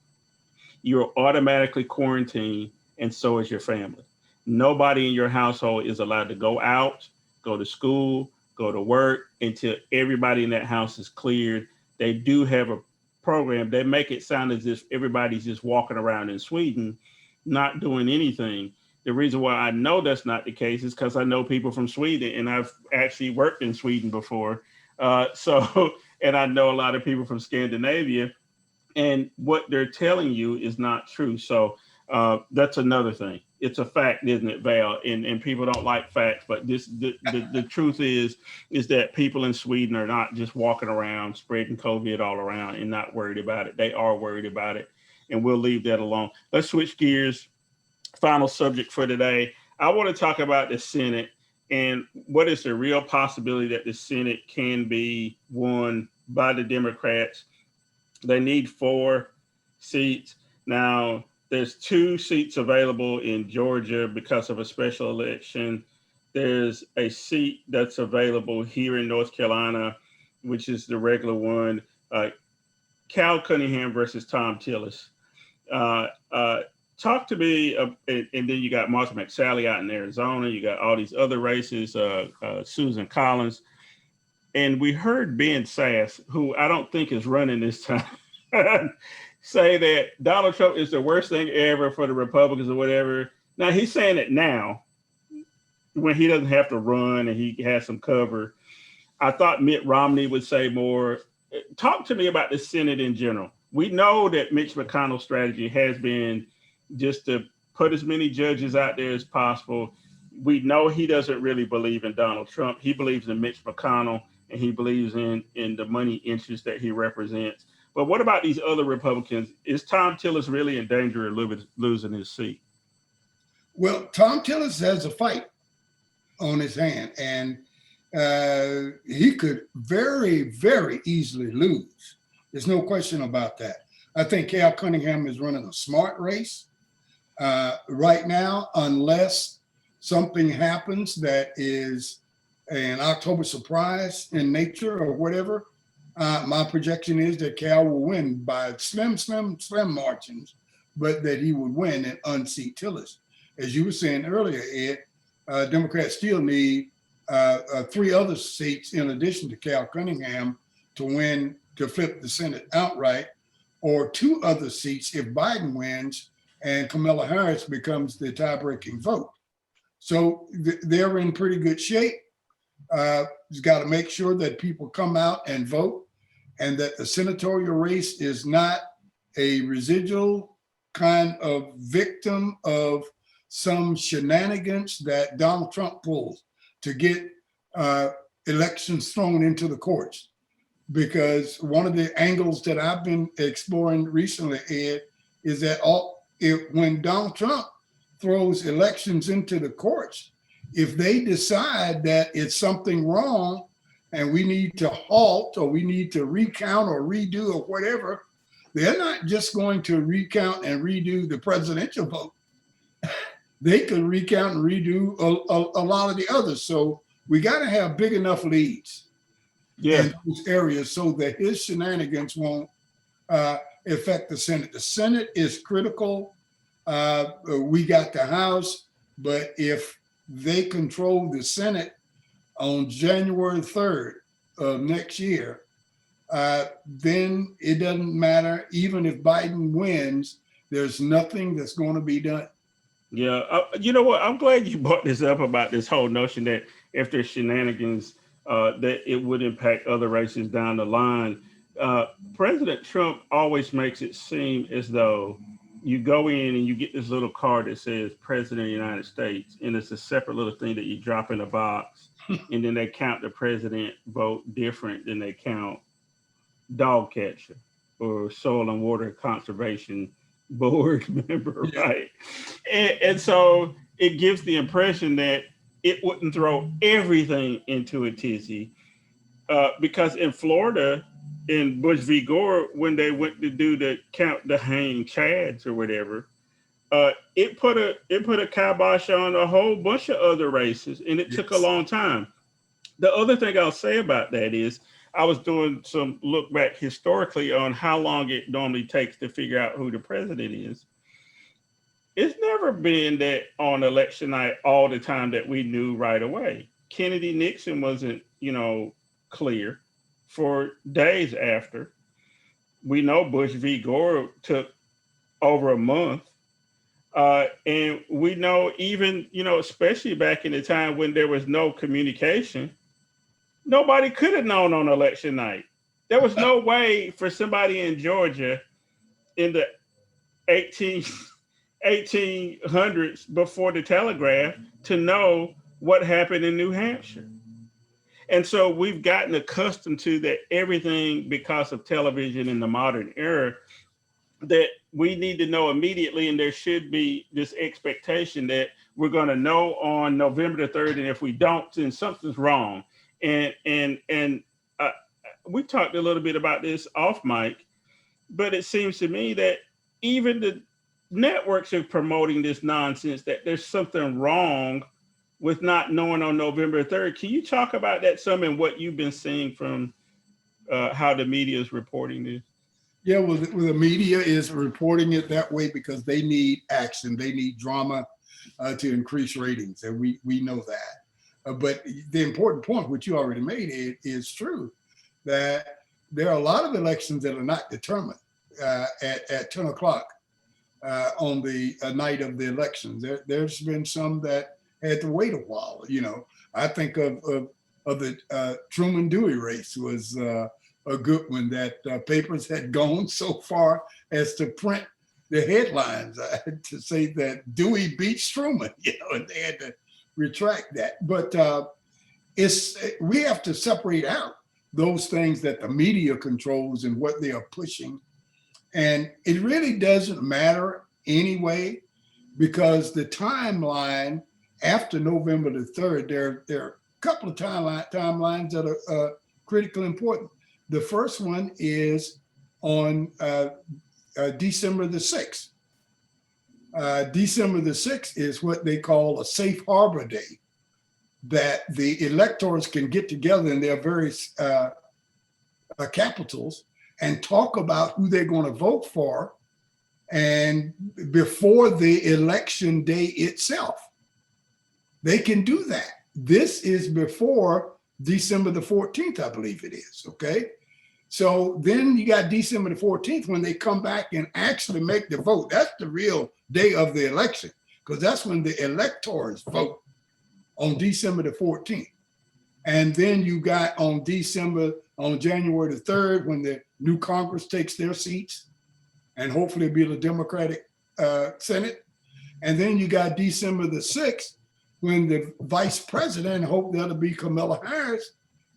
you're automatically quarantined, and so is your family. Nobody in your household is allowed to go out, go to school, go to work until everybody in that house is cleared. They do have a program. They make it sound as if everybody's just walking around in Sweden, not doing anything. The reason why I know that's not the case is because I know people from Sweden, and I've actually worked in Sweden before. And I know a lot of people from Scandinavia, and what they're telling you is not true. So that's another thing. It's a fact, isn't it, Val? And people don't like facts, but the truth is that people in Sweden are not just walking around spreading COVID all around and not worried about it. They are worried about it, and we'll leave that alone. Let's switch gears. Final subject for today. I want to talk about the Senate and what is the real possibility that the Senate can be won by the Democrats. They need 4 seats. Now, there's 2 seats available in Georgia because of a special election. There's a seat that's available here in North Carolina, which is the regular one. Cal Cunningham versus Tom Tillis. talk to me, and then you got Martha McSally out in Arizona. You got all these other races, Susan Collins. And we heard Ben Sass, who I don't think is running this time, say that Donald Trump is the worst thing ever for the Republicans or whatever. Now, he's saying it now when he doesn't have to run and he has some cover. I thought Mitt Romney would say more. Talk to me about the Senate in general. We know that Mitch McConnell's strategy has been just to put as many judges out there as possible. We know he doesn't really believe in Donald Trump. He believes in Mitch McConnell, and he believes in the money interests that he represents. But what about these other Republicans? Is Tom Tillis really in danger of losing his seat? Well, Tom Tillis has a fight on his hand, and he could very, very easily lose. There's no question about that. I think Cal Cunningham is running a smart race right now, unless something happens that is an October surprise in nature or whatever. My projection is that Cal will win by slim margins, but that he would win and unseat Tillis. As you were saying earlier, Ed, Democrats still need 3 other seats in addition to Cal Cunningham to flip the Senate outright, or 2 other seats if Biden wins and Kamala Harris becomes the tie-breaking vote. So they're in pretty good shape. He's got to make sure that people come out and vote, and that the senatorial race is not a residual kind of victim of some shenanigans that Donald Trump pulls to get elections thrown into the courts. Because one of the angles that I've been exploring recently, Ed, is that when Donald Trump throws elections into the courts, if they decide that it's something wrong and we need to halt or we need to recount or redo or whatever, they're not just going to recount and redo the presidential vote. They could recount and redo a lot of the others. So we got to have big enough leads in those areas so that his shenanigans won't affect the Senate. The Senate is critical. We got the House, but if they control the Senate on January 3rd of next year, then it doesn't matter. Even if Biden wins, there's nothing that's going to be done. Yeah. You know what? I'm glad you brought this up about this whole notion that if there's shenanigans, that it would impact other races down the line. President Trump always makes it seem as though you go in and you get this little card that says President of the United States, and it's a separate little thing that you drop in a box, and then they count the president vote different than they count dog catcher or soil and water conservation board member, right? And so it gives the impression that it wouldn't throw everything into a tizzy, because in Florida, in Bush v. Gore, when they went to do the count the hang chads or whatever, it put a kibosh on a whole bunch of other races, and it took a long time. The other thing I'll say about that is I was doing some look back historically on how long it normally takes to figure out who the president is. It's never been that on election night all the time that we knew right away. Kennedy Nixon wasn't, clear for days after. We know Bush v. Gore took over a month. And we know even, especially back in the time when there was no communication, nobody could have known on election night. There was no way for somebody in Georgia in the 1800s before the telegraph to know what happened in New Hampshire. And so we've gotten accustomed to that everything, because of television in the modern era, that we need to know immediately, and there should be this expectation that we're going to know on November the 3rd, and if we don't, then something's wrong. And we talked a little bit about this off mic, but it seems to me that even the networks are promoting this nonsense that there's something wrong with not knowing on November 3rd. Can you talk about that some and what you've been seeing from how the media is reporting this? Yeah, well, the media is reporting it that way because they need action. They need drama to increase ratings, and we know that. But the important point, which you already made, is true, that there are a lot of elections that are not determined at 10 o'clock on the night of the elections. There's been some that had to wait a while. I think of the Truman Dewey race was a good one that papers had gone so far as to print the headlines to say that Dewey beats Truman, and they had to retract that. But we have to separate out those things that the media controls and what they are pushing. And it really doesn't matter anyway, because the timeline after November the 3rd, there are a couple of timelines that are critically important. The first one is on December the 6th. December the 6th is what they call a safe harbor day, that the electors can get together in their various capitals and talk about who they're going to vote for, and before the election day itself. They can do that. This is before December the 14th, I believe it is, okay? So then you got December the 14th when they come back and actually make the vote. That's the real day of the election, because that's when the electors vote, on December the 14th. And then you got on January the 3rd, when the new Congress takes their seats, and hopefully it'll be the Democratic Senate. And then you got December the 6th, when the vice president, hope that'll be Kamala Harris,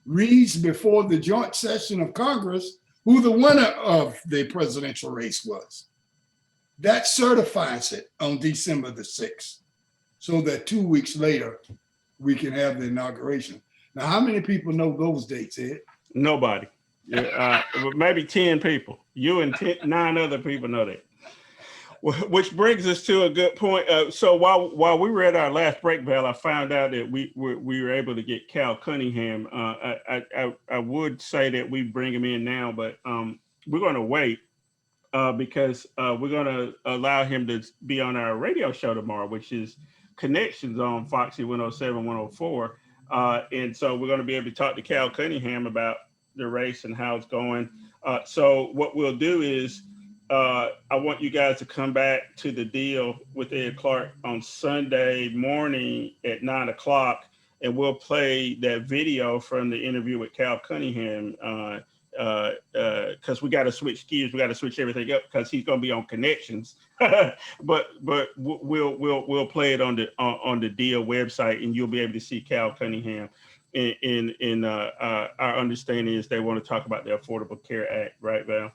reads before the joint session of Congress who the winner of the presidential race was. That certifies it on December the 6th, so that 2 weeks later, we can have the inauguration. Now, how many people know those dates, Ed? Nobody. Maybe 10 people. You and 9 other people know that. Which brings us to a good point. So while we were at our last break, Val, I found out that we were able to get Cal Cunningham. I would say that we bring him in now, but we're going to wait because we're going to allow him to be on our radio show tomorrow, which is Connections on Foxy 107, 104. And so we're going to be able to talk to Cal Cunningham about the race and how it's going. So what we'll do is I want you guys to come back to the deal with Ed Clark on Sunday morning at 9 o'clock, and we'll play that video from the interview with Cal Cunningham because we got to switch gears. We got to switch everything up because he's going to be on Connections. but we'll play it on the deal website, and you'll be able to see Cal Cunningham. In our understanding is they want to talk about the Affordable Care Act, right, Val?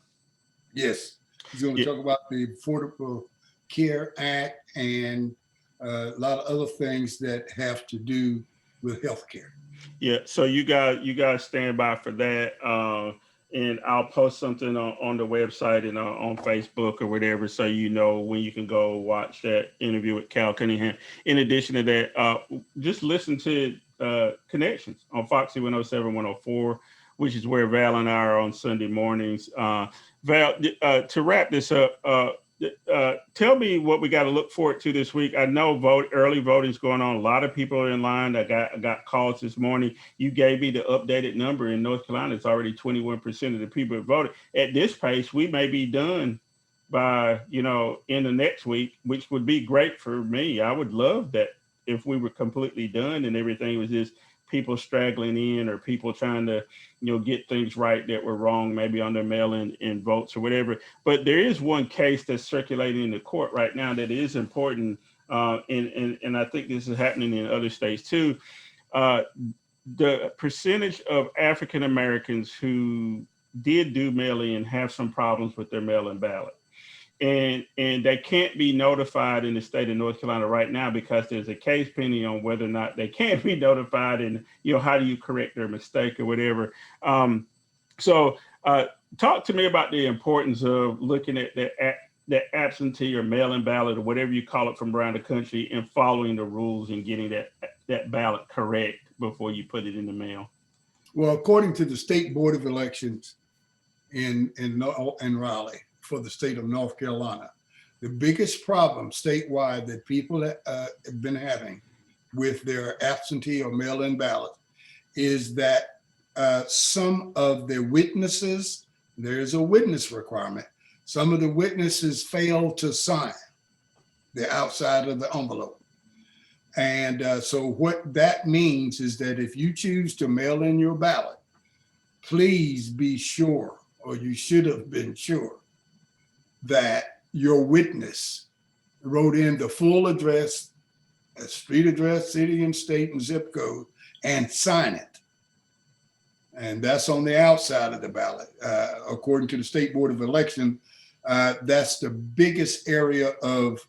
Yes. He's going to talk about the Affordable Care Act and a lot of other things that have to do with healthcare. Yeah. So you guys stand by for that. And I'll post something on the website and on Facebook or whatever, so you know when you can go watch that interview with Cal Cunningham. In addition to that, just listen to Connections on Foxy 107, 104, which is where Val and I are on Sunday mornings. Val, to wrap this up, tell me what we got to look forward to this week. I know early voting is going on. A lot of people are in line. I got calls this morning. You gave me the updated number in North Carolina. It's already 21% of the people that voted. At this pace, we may be done by, in the next week, which would be great for me. I would love that if we were completely done and everything was just people straggling in or people trying to, get things right that were wrong, maybe on their mail-in votes or whatever. But there is one case that's circulating in the court right now that is important, and I think this is happening in other states too. The percentage of African Americans who did do mail-in have some problems with their mail-in ballot. And they can't be notified in the state of North Carolina right now because there's a case pending on whether or not they can be notified, and how do you correct their mistake or whatever. So talk to me about the importance of looking at the absentee or mail-in ballot or whatever you call it from around the country and following the rules and getting that ballot correct before you put it in the mail. Well, according to the State Board of Elections, in Raleigh for the state of North Carolina. The biggest problem statewide that people have been having with their absentee or mail-in ballot is that some of the witnesses, there's a witness requirement, some of the witnesses fail to sign the outside of the envelope. And so what that means is that if you choose to mail in your ballot, please be sure, or you should have been sure, that your witness wrote in the full address, street address, city and state and zip code, and sign it. And that's on the outside of the ballot. According to the State Board of Election, that's the biggest area of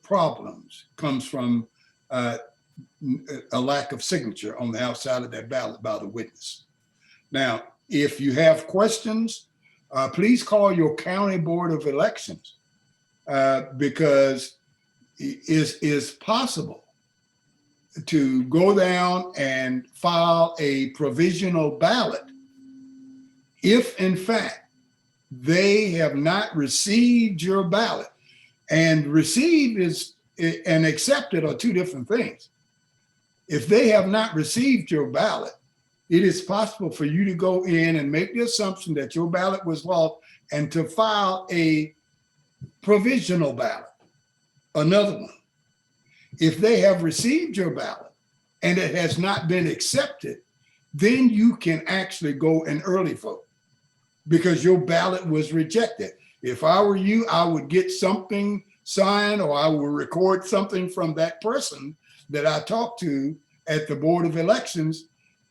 problems, comes from a lack of signature on the outside of that ballot by the witness. Now, if you have questions, please call your county board of elections, because it is possible to go down and file a provisional ballot if in fact they have not received your ballot. And received is and accepted are two different things. If they have not received your ballot, it is possible for you to go in and make the assumption that your ballot was lost and to file a provisional ballot, another one. If they have received your ballot and it has not been accepted, then you can actually go and early vote because your ballot was rejected. If I were you, I would get something signed, or I will record something from that person that I talked to at the Board of Elections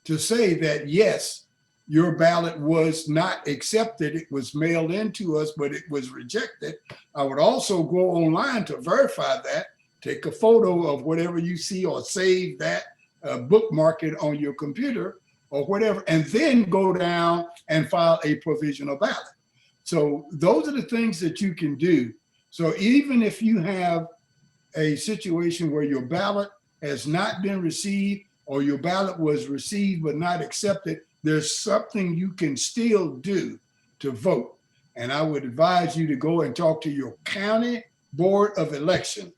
to say that, yes, your ballot was not accepted. It was mailed in to us, but it was rejected. I would also go online to verify that, take a photo of whatever you see or save that, bookmark it on your computer or whatever, and then go down and file a provisional ballot. So those are the things that you can do. So even if you have a situation where your ballot has not been received or your ballot was received but not accepted, there's something you can still do to vote. And I would advise you to go and talk to your county board of election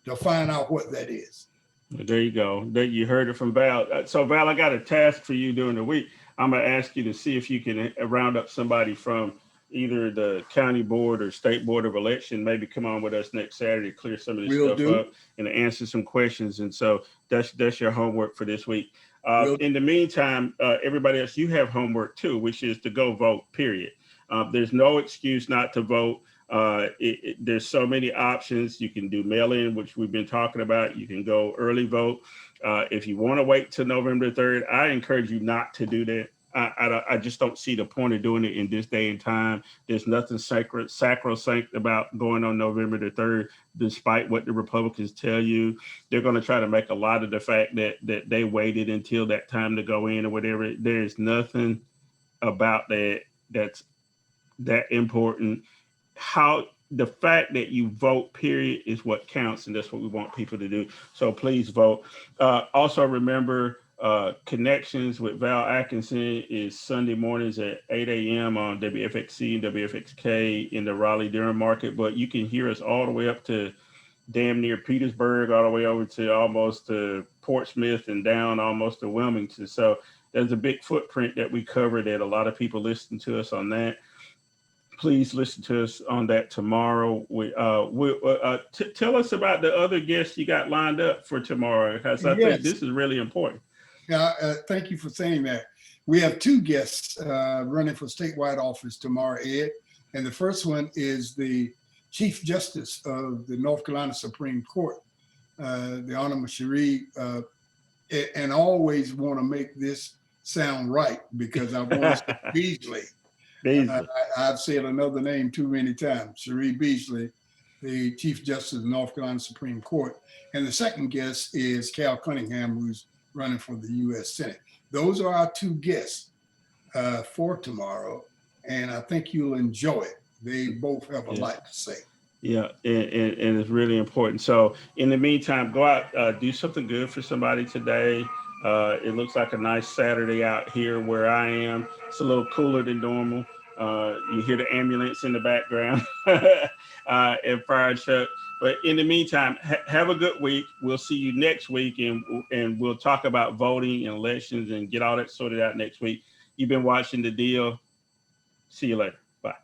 to find out what that is. There you go. There you heard it from Val. So Val, I got a task for you during the week. I'm going to ask you to see if you can round up somebody from either the county board or state board of election, maybe come on with us next Saturday, clear some of this stuff up and answer some questions. And so that's your homework for this week. In the meantime, everybody else, you have homework too, which is to go vote, period. There's no excuse not to vote. There's so many options. You can do mail-in, which we've been talking about. You can go early vote. If you want to wait till November 3rd, I encourage you not to do that. I just don't see the point of doing it in this day and time. There's nothing sacrosanct about going on November the 3rd, despite what the Republicans tell you. They're going to try to make a lot of the fact that they waited until that time to go in or whatever. There's nothing about that that's that important. How the fact that you vote, period, is what counts, and that's what we want people to do. So please vote. Also remember, Connections with Val Atkinson is Sunday mornings at 8 a.m. on WFXC and WFXK in the Raleigh-Durham market. But you can hear us all the way up to damn near Petersburg, all the way over to almost to Portsmouth and down almost to Wilmington. So there's a big footprint that we cover that a lot of people listen to us on that. Please listen to us on that tomorrow. Tell us about the other guests you got lined up for tomorrow, because I think this is really important. Yeah, thank you for saying that. We have two guests running for statewide office tomorrow, Ed. And the first one is the Chief Justice of the North Carolina Supreme Court, the Honorable Cherie, and I always want to make this sound right because I want to say Beasley. I've said another name too many times. Cherie Beasley, the Chief Justice of the North Carolina Supreme Court. And the second guest is Cal Cunningham, who's running for the U.S. Senate. Those are our two guests for tomorrow, and I think you'll enjoy it. They both have a lot to say. Yeah, and it's really important. So in the meantime, go out, do something good for somebody today. It looks like a nice Saturday out here where I am. It's a little cooler than normal. You hear the ambulance in the background and fire truck. But in the meantime, have a good week. We'll see you next week, and we'll talk about voting and elections and get all that sorted out next week. You've been watching The Deal. See you later. Bye.